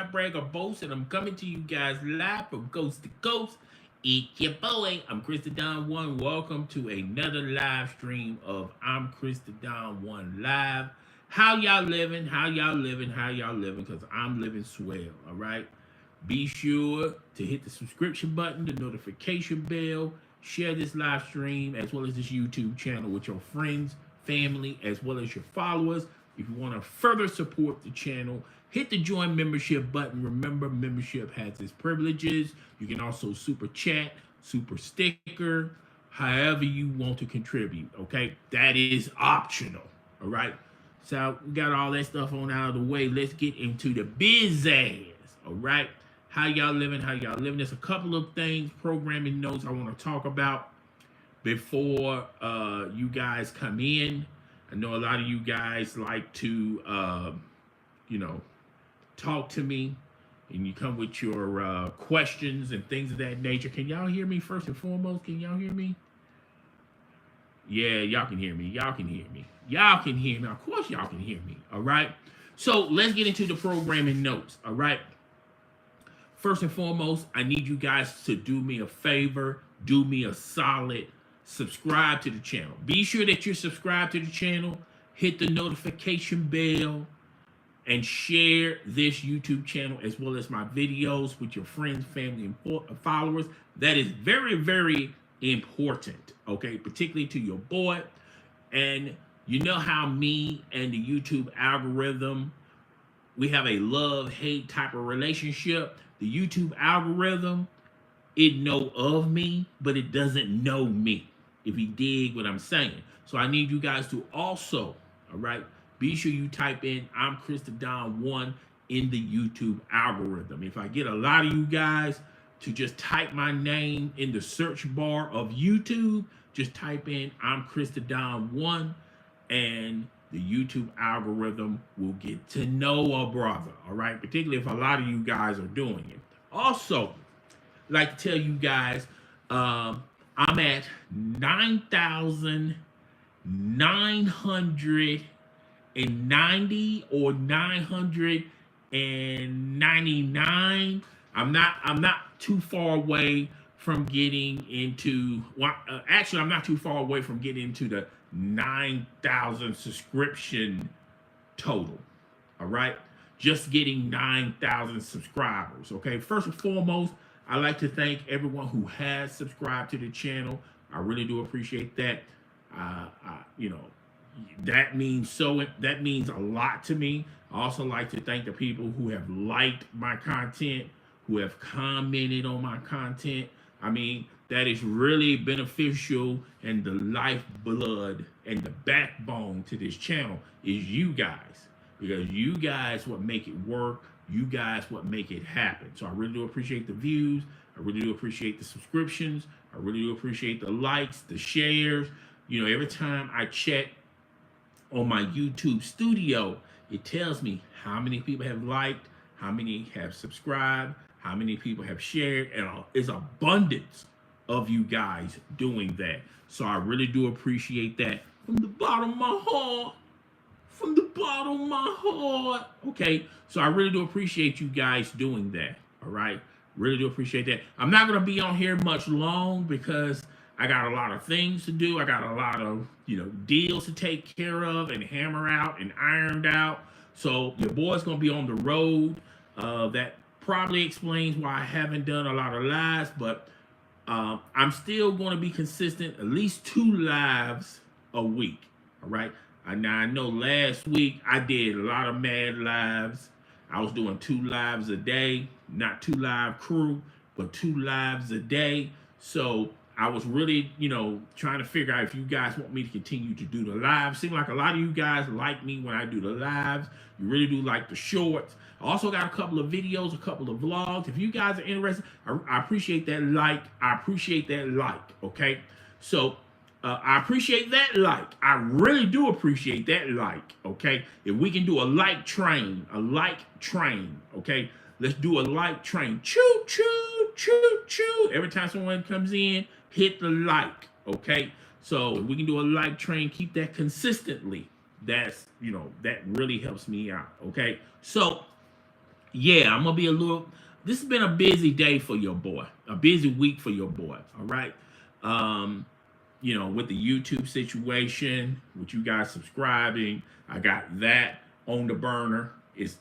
not brag or boast, and I'm coming to you guys live from coast to coast. It's your boy, ImChrisDaDon1. Welcome to another live stream of ImChrisDaDon1 Live. How y'all living? How y'all living? How y'all living? Because I'm living swell, all right? Be sure to hit the subscription button, the notification bell, share this live stream as well as this YouTube channel with your friends, family, as well as your followers. If you want to further support the channel, hit the join membership button. Remember, membership has its privileges. You can also super chat, super sticker, however you want to contribute, okay? That is optional, all right? So we got all that stuff on out of the way. Let's get into the business, all right? How y'all living? How y'all living? There's a couple of things, programming notes I want to talk about before you guys come in. I know a lot of you guys like to, talk to me, and you come with your questions and things of that nature. Can y'all hear me first and foremost? Can y'all hear me? Yeah, y'all can hear me. Y'all can hear me. Y'all can hear me. Of course y'all can hear me, all right? So let's get into the programming notes, all right? First and foremost, I need you guys to do me a favor, do me a solid, subscribe to the channel. Be sure that you're subscribed to the channel, hit the notification bell, and share this YouTube channel as well as my videos with your friends, family, and followers. That is very, very important, okay? Particularly to your boy. And you know how me and the YouTube algorithm, we have a love-hate type of relationship. The YouTube algorithm, it know of me, but it doesn't know me, if you dig what I'm saying. So I need you guys to also, all right, be sure you type in ImChrisDaDon1 in the YouTube algorithm. If I get a lot of you guys to just type my name in the search bar of YouTube, just type in ImChrisDaDon1 and the YouTube algorithm will get to know a brother, all right? Particularly if a lot of you guys are doing it. Also, like to tell you guys, I'm at 9,990 or 999. I'm not too far away from getting into. Well, actually, I'm not too far away from getting into the 9,000 subscription total. All right, just getting 9,000 subscribers. Okay, first and foremost, I'd like to thank everyone who has subscribed to the channel. I really do appreciate that. That means a lot to me. I also like to thank the people who have liked my content, who have commented on my content. I mean, that is really beneficial, and the lifeblood and the backbone to this channel is you guys, because you guys what make it work. You guys what make it happen. So I really do appreciate the views. I really do appreciate the subscriptions. I really do appreciate the likes, the shares. You know, every time I check on my YouTube studio, it tells me how many people have liked, how many have subscribed, how many people have shared, and it's abundance of you guys doing that. So I really do appreciate that from the bottom of my heart. From the bottom of my heart. Okay, so I really do appreciate you guys doing that. All right, really do appreciate that. I'm not gonna be on here much long because I got a lot of things to do. I got a lot of deals to take care of and hammer out and ironed out. So your boy's gonna be on the road. That probably explains why I haven't done a lot of lives, but I'm still going to be consistent, at least 2 lives a week. All right. Now I know last week I did a lot of mad lives. I was doing 2 lives a day, not 2 live crew, but 2 lives a day. So I was really, trying to figure out if you guys want me to continue to do the lives. Seems like a lot of you guys like me when I do the lives. You really do like the shorts. I also got a couple of videos, a couple of vlogs. If you guys are interested, I appreciate that like. I appreciate that like, okay? So I appreciate that like. I really do appreciate that like, okay? If we can do a like train, okay? Let's do a like train. Choo, choo, choo, choo. Every time someone comes in, hit the like, okay? So if we can do a like train, keep that consistently. That's, that really helps me out, okay? So yeah, I'm gonna be a little. This has been a busy day for your boy, a busy week for your boy. All right, um, with the YouTube situation, with you guys subscribing, I got that on the burner. It's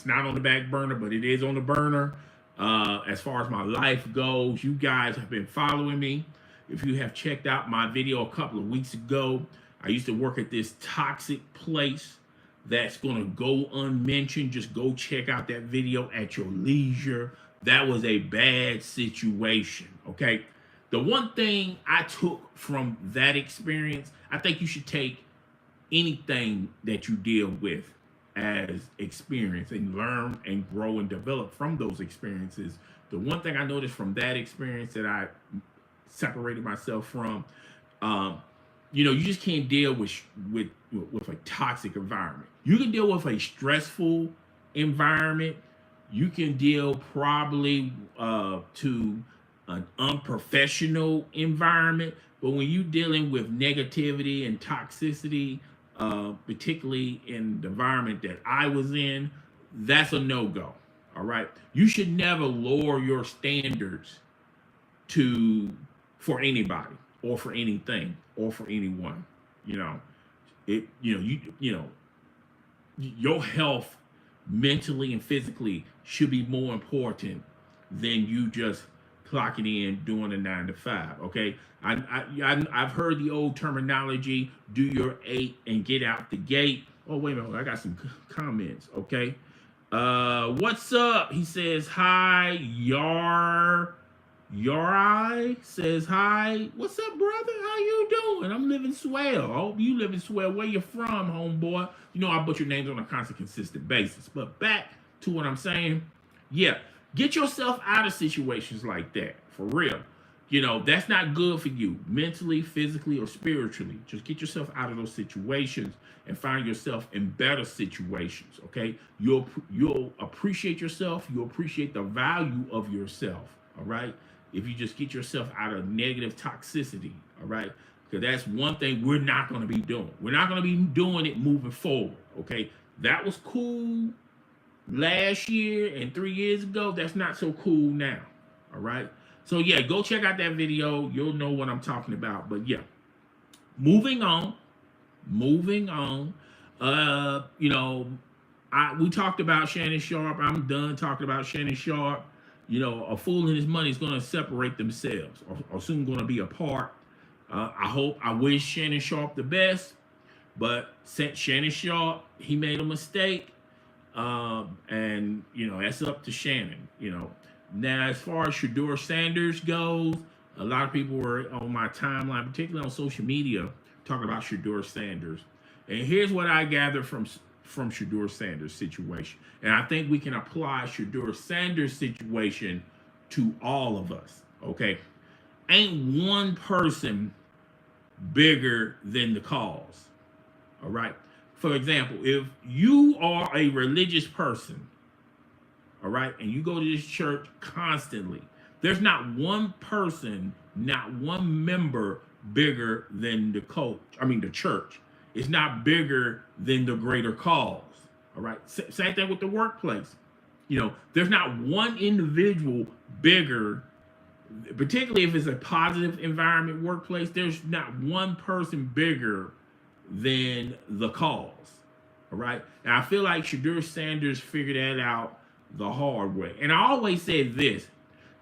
not on the back burner, but it is on the burner. As far as my life goes, you guys have been following me. If you have checked out my video a couple of weeks ago, I used to work at this toxic place that's going to go unmentioned. Just go check out that video at your leisure. That was a bad situation, okay? The one thing I took from that experience, I think you should take anything that you deal with as experience and learn and grow and develop from those experiences. The one thing I noticed from that experience that I separated myself from, you just can't deal with a toxic environment. You can deal with a stressful environment. You can deal probably to an unprofessional environment, but when you're dealing with negativity and toxicity, particularly in the environment that I was in, that's a no-go. All right, you should never lower your standards for anybody or for anything or for anyone. Your health mentally and physically should be more important than you just clocking in doing a 9 to 5. Okay, I've heard the old terminology: do your 8 and get out the gate. Oh, wait a minute, I got some comments. Okay, what's up? He says hi. Yari says hi. What's up, brother? How you doing? I'm living swell. I hope you living swell. Where you from, homeboy? I butcher names on a constant, consistent basis. But back to what I'm saying. Yeah, get yourself out of situations like that. For real. That's not good for you mentally, physically, or spiritually. Just get yourself out of those situations and find yourself in better situations, okay? You'll appreciate yourself. You'll appreciate the value of yourself, all right? If you just get yourself out of negative toxicity, all right? Because that's one thing we're not going to be doing. We're not going to be doing it moving forward, okay? That was cool last year and 3 years ago. That's not so cool now, all right? So, yeah, go check out that video. You'll know what I'm talking about. But, yeah, moving on. We talked about Shannon Sharp. I'm done talking about Shannon Sharp. A fool and his money is going to separate themselves or soon going to be apart. I wish Shannon Sharp the best, but Shannon Sharp, he made a mistake. And that's up to Shannon. Now, as far as Shedeur Sanders goes, a lot of people were on my timeline, particularly on social media, talking about Shedeur Sanders. And here's what I gathered from Shedeur Sanders' situation. And I think we can apply Shedeur Sanders' situation to all of us, okay? Ain't one person bigger than the cause, all right? For example, if you are a religious person, all right, and you go to this church constantly, there's not one person, not one member bigger than the church. It's not bigger than the greater cause, all right? Same thing with the workplace. There's not one individual bigger, particularly if it's a positive environment workplace, there's not one person bigger than the cause, all right? And I feel like Shedeur Sanders figured that out the hard way. And I always say this: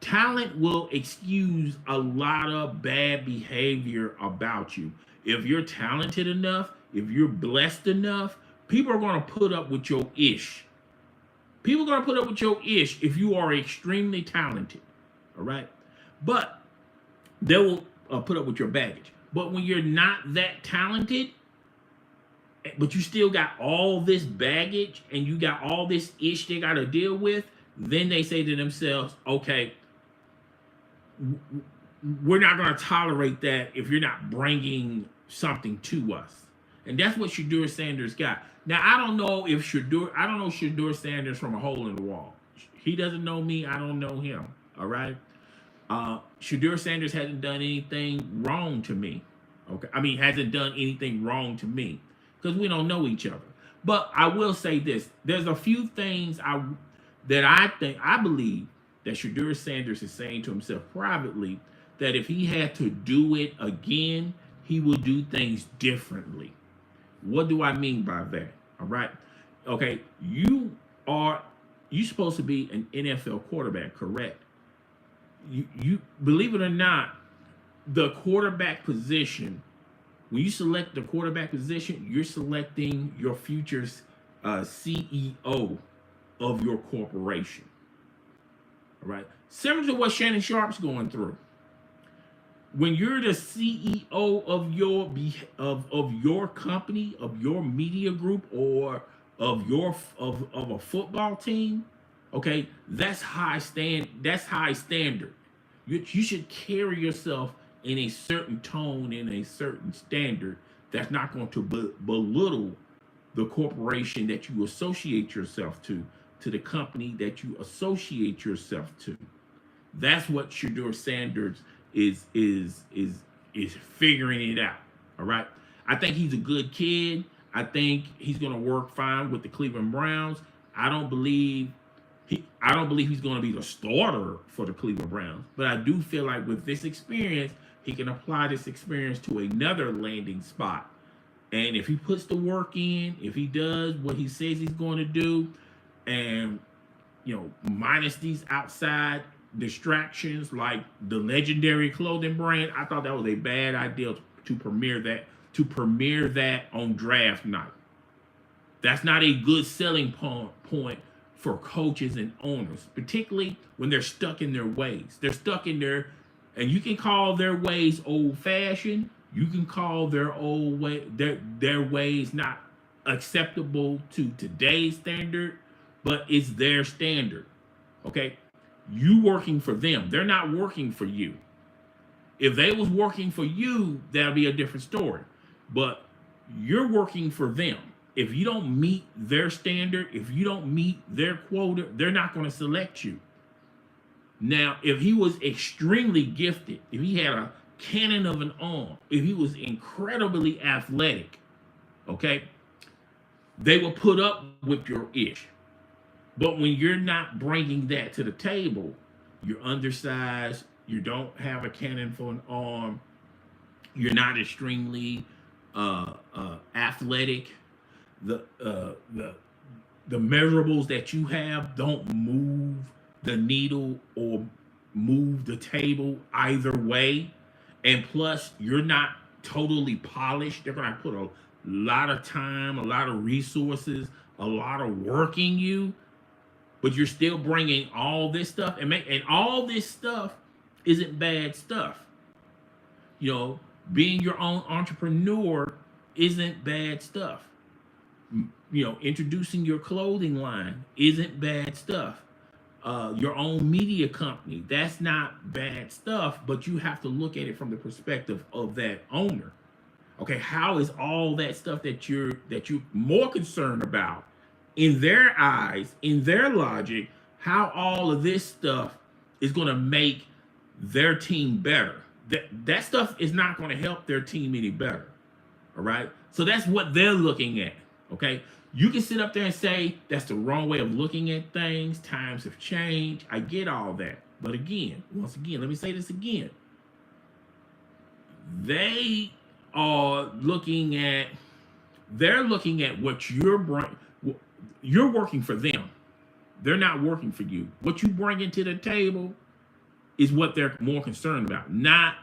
talent will excuse a lot of bad behavior about you. If you're talented enough, if you're blessed enough, people are going to put up with your ish. People are going to put up with your ish if you are extremely talented, all right? But they will put up with your baggage. But when you're not that talented, but you still got all this baggage and you got all this ish they got to deal with, then they say to themselves, okay, we're not going to tolerate that if you're not bringing something to us. And that's what Shedeur Sanders got. Now, I don't know Shedeur Sanders from a hole in the wall. He doesn't know me. I don't know him. All right. Shedeur Sanders hasn't done anything wrong to me. Okay. Hasn't done anything wrong to me, because we don't know each other. But I will say this: there's a few things that I believe that Shedeur Sanders is saying to himself privately that if he had to do it again, he would do things differently. What do I mean by that? All right. Okay, you supposed to be an NFL quarterback, correct? You believe it or not, the quarterback position, when you select the quarterback position, you're selecting your future's CEO of your corporation. All right. Similar to what Shannon Sharp's going through. When you're the CEO of your company, of your media group, or of a football team, okay, that's high standard. You should carry yourself in a certain tone, in a certain standard that's not going to belittle the corporation that you associate yourself to the company that you associate yourself to. That's what Shedeur Sanders is figuring it out. All right. I think he's a good kid. I think he's going to work fine with the Cleveland Browns. I don't believe he's going to be the starter for the Cleveland Browns, but I do feel like with this experience, he can apply this experience to another landing spot. And if he puts the work in, if he does what he says he's going to do, and minus these outside distractions like the legendary clothing brand, I thought that was a bad idea to premiere that on draft night. That's not a good selling point for coaches and owners, particularly when they're stuck in their ways. They're stuck in their, and you can call their ways old-fashioned. You can call their ways not acceptable to today's standard, but it's their standard. Okay, you working for them. They're not working for you. If they was working for you, that'd be a different story. But you're working for them. If you don't meet their standard, if you don't meet their quota, they're not going to select you. Now, if he was extremely gifted, if he had a cannon of an arm, if he was incredibly athletic, okay, they will put up with your ish. But when you're not bringing that to the table, you're undersized, you don't have a cannon for an arm, you're not extremely athletic, the measurables that you have don't move the needle or move the table either way, and plus you're not totally polished. They're going to put a lot of time, a lot of resources, a lot of work in you, but you're still bringing all this stuff, and all this stuff isn't bad stuff. Being your own entrepreneur isn't bad stuff. Introducing your clothing line isn't bad stuff. Your own media company, that's not bad stuff, but you have to look at it from the perspective of that owner. Okay, how is all that stuff that you're more concerned about in their eyes, in their logic, how all of this stuff is going to make their team better? That stuff is not going to help their team any better. All right, so that's what they're looking at. Okay, you can sit up there and say that's the wrong way of looking at things. Times have changed. I get all that, but once again, let me say this again. They're looking at what you're working for them. They're not working for you. What you bring into the table is what they're more concerned about, not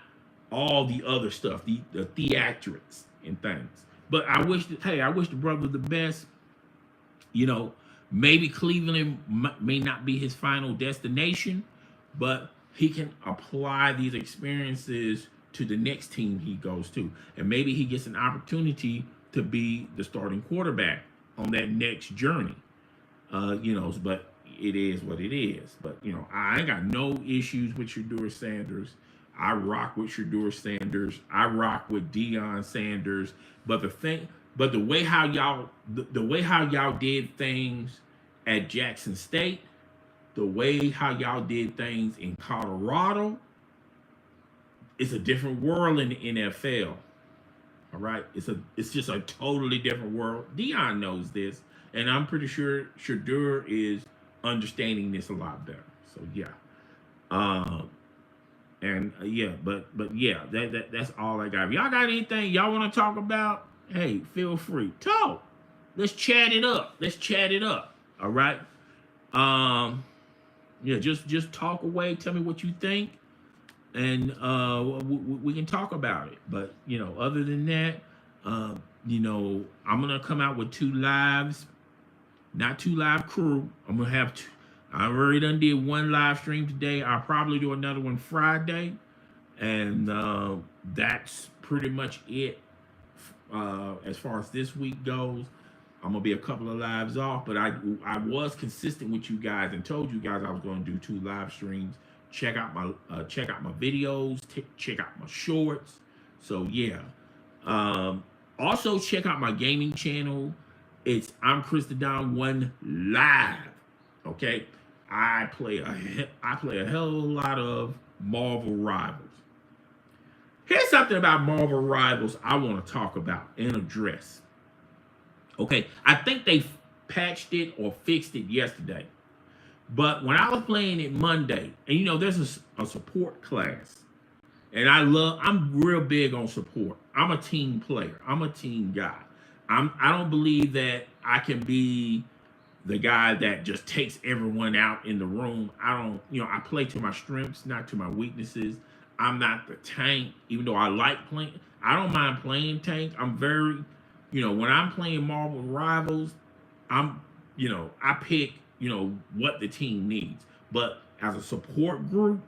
all the other stuff, the theatrics and things. But I wish the brother the best. Maybe Cleveland may not be his final destination, but he can apply these experiences to the next team he goes to. And maybe he gets an opportunity to be the starting quarterback on that next journey. But it is what it is. But, I ain't got no issues with Shedeur Sanders. I rock with Shedeur Sanders. I rock with Deion Sanders. But the way how y'all did things at Jackson State, the way how y'all did things in Colorado, it's a different world in the NFL. All right, it's just a totally different world. Deion knows this, and I'm pretty sure Shedeur is understanding this a lot better. So yeah. Um, yeah, but yeah, that's all I got. If y'all got anything y'all want to talk about, hey, feel free. Talk. Let's chat it up. Let's chat it up. All right. Um, yeah, just talk away. Tell me what you think, and we can talk about it. But other than that, I'm gonna come out with 2 lives, not 2 live crew. I'm gonna have two. I already done did 1 live stream today. I'll probably do another one Friday, and that's pretty much it as far as this week goes. I'm gonna be a couple of lives off, but I was consistent with you guys and told you guys I was gonna do 2 live streams. Check out my videos, check out my shorts. So yeah. Also check out my gaming channel. It's ImChrisDaDon1 live. Okay, I play a hell of a lot of Marvel Rivals. Here's something about Marvel Rivals I want to talk about and address. Okay, I think they patched it or fixed it yesterday. But when I was playing it Monday, and there's a support class. And I'm real big on support. I'm a team player. I'm a team guy. I don't believe that I can be the guy that just takes everyone out in the room. I play to my strengths, not to my weaknesses. I'm not the tank, even though I like playing. I don't mind playing tank. I'm very, when I'm playing Marvel Rivals, I pick, what the team needs. But as a support group,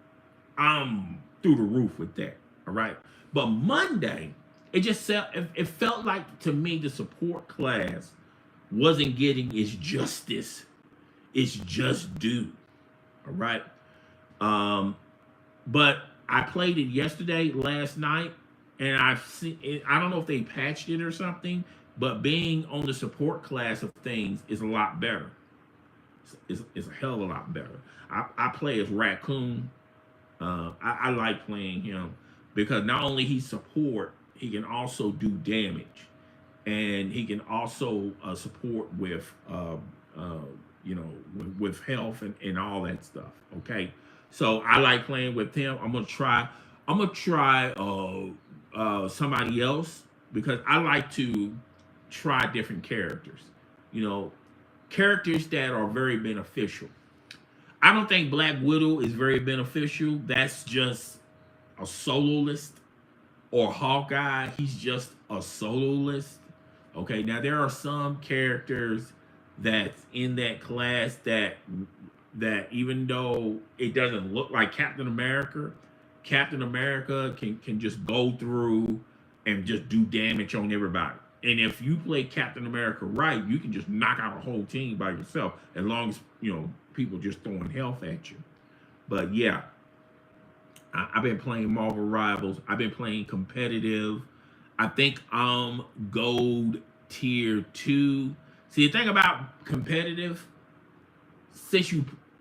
I'm through the roof with that. All right. But Monday, it felt like to me the support class wasn't getting its justice. It's just due. All right. But I played it last night, and I've seen it. I don't know if they patched it or something, but being on the support class of things is a lot better. It's a hell of a lot better. I play as Raccoon. I like playing him because not only he support, he can also do damage, and he can also support with with health and all that stuff. Okay, so I like playing with him. I'm gonna try somebody else because I like to try different characters. Characters that are very beneficial. I don't think Black Widow is very beneficial. That's just a soloist. Or Hawkeye, he's just a soloist. Okay, now there are some characters that's in that class that even though it doesn't look like Captain America can just go through and just do damage on everybody. And if you play Captain America right, you can just knock out a whole team by yourself as long as people just throwing health at you. But yeah, I've been playing Marvel Rivals. I've been playing competitive. I think I'm gold tier 2. See, the thing about competitive,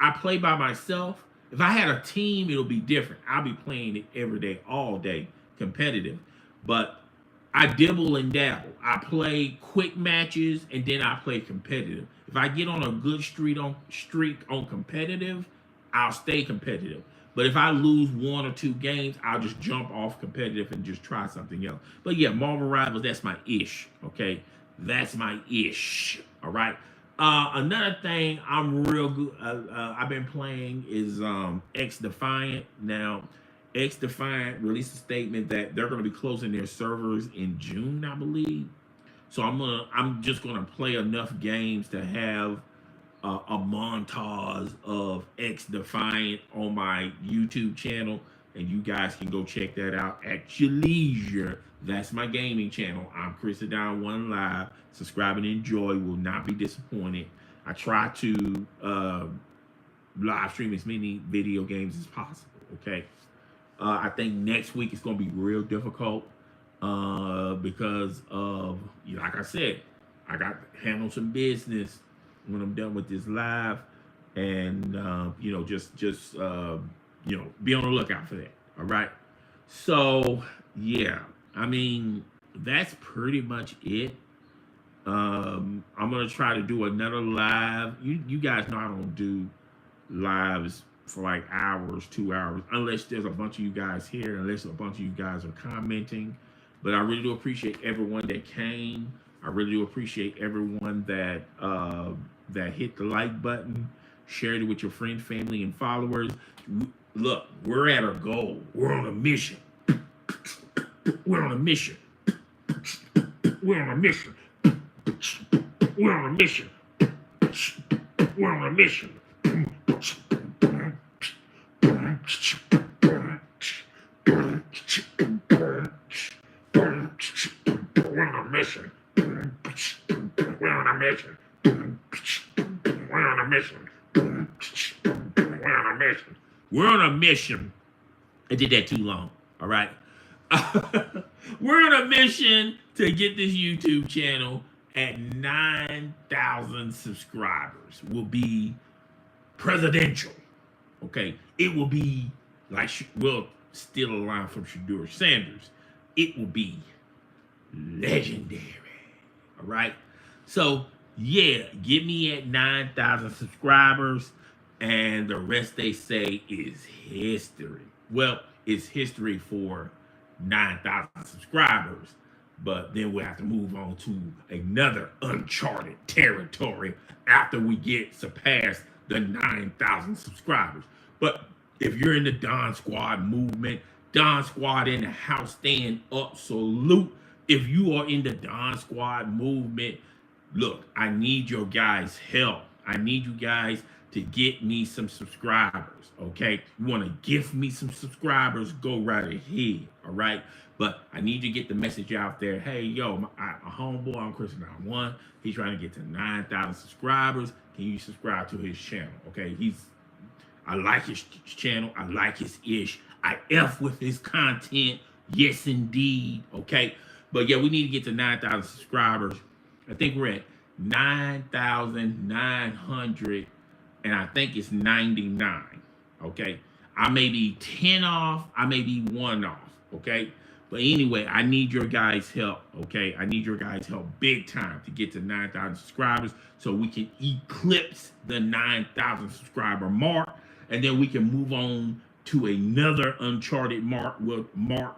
I play by myself. If I had a team, it'll be different. I'll be playing it every day, all day, competitive. But I dibble and dabble. I play quick matches and then I play competitive. If I get on a good streak on competitive, I'll stay competitive. But if I lose 1 or 2 games, I'll just jump off competitive and just try something else. But yeah, Marvel Rivals, that's my ish. Okay, that's my ish. All right. Another thing I'm real good. I've been playing is X Defiant. Now, X Defiant released a statement that they're going to be closing their servers in June, I believe. So I'm just gonna play enough games to have a montage of X Defiant on my YouTube channel, and you guys can go check that out at your leisure. That's my gaming channel. I'm ImChrisDaDon1 Live. Subscribe and enjoy. Will not be disappointed. I try to live stream as many video games as possible. Okay. I think next week is going to be real difficult because of, like I said, I got to handle some business when I'm done with this live, and just be on the lookout for that. All right. So yeah, I mean, that's pretty much it. I'm gonna try to do another live. You guys know I don't do lives for like hours, 2 hours, unless there's a bunch of you guys here, unless a bunch of you guys are commenting. But I really do appreciate everyone that came. I really do appreciate everyone that that hit the like button, shared it with your friends, family, and followers. Look, we're at our goal. We're on a mission. We're on a mission. We're on a mission. We're on a mission. We're on a mission. We're on a mission. We're on a mission. We're on a mission. We're on a mission. We're on a mission. I did that too long. All right. We're on a mission to get this YouTube channel at 9,000 subscribers. Will be presidential. Okay. It will be like, well, still a line from Shadur Sanders. It will be legendary. All right. So yeah, get me at 9,000 subscribers, and the rest they say is history. Well, it's history for 9,000 subscribers, but then we'll have to move on to another uncharted territory after we get surpassed the 9,000 subscribers. But if you're in the Don Squad movement, Don Squad in the house, stand up, salute. If you are in the Don Squad movement, look, I need your guys' help. I need you guys to get me some subscribers, okay? You want to gift me some subscribers, go right ahead, all right? But I need you to get the message out there. Hey, yo, my homeboy, ImChrisDaDon1, he's trying to get to 9,000 subscribers. Can you subscribe to his channel, okay? I like his channel. I like his ish. I F with his content. Yes, indeed, okay? But yeah, we need to get to 9,000 subscribers. I think we're at 9,900, and I think it's 99, okay? I may be 10 off, I may be 1 off, okay? But anyway, I need your guys' help, okay? I need your guys' help big time to get to 9,000 subscribers so we can eclipse the 9,000 subscriber mark, and then we can move on to another uncharted mark,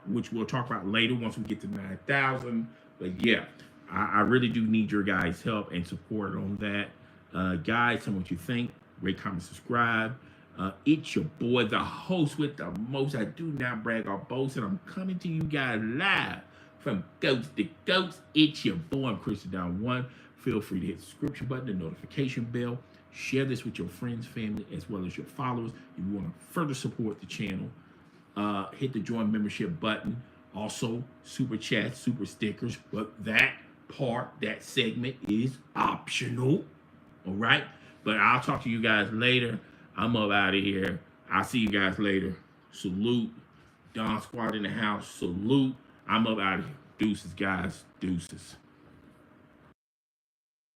which we'll talk about later once we get to 9,000. But yeah, I really do need your guys' help and support on that. Guys, tell me what you think. Rate, comment, subscribe. It's your boy, the host with the most. I do not brag or boast, and I'm coming to you guys live from Ghost to Ghost. It's your boy, ImChrisDaDon1. Feel free to hit the subscription button, the notification bell. Share this with your friends, family, as well as your followers. If you want to further support the channel, hit the join membership button. Also, super chats, super stickers, but that segment is optional. All right? But I'll talk to you guys later. I'm up out of here. I'll see you guys later. Salute. Don Squad in the house. Salute. I'm up out of here. Deuces, guys. Deuces.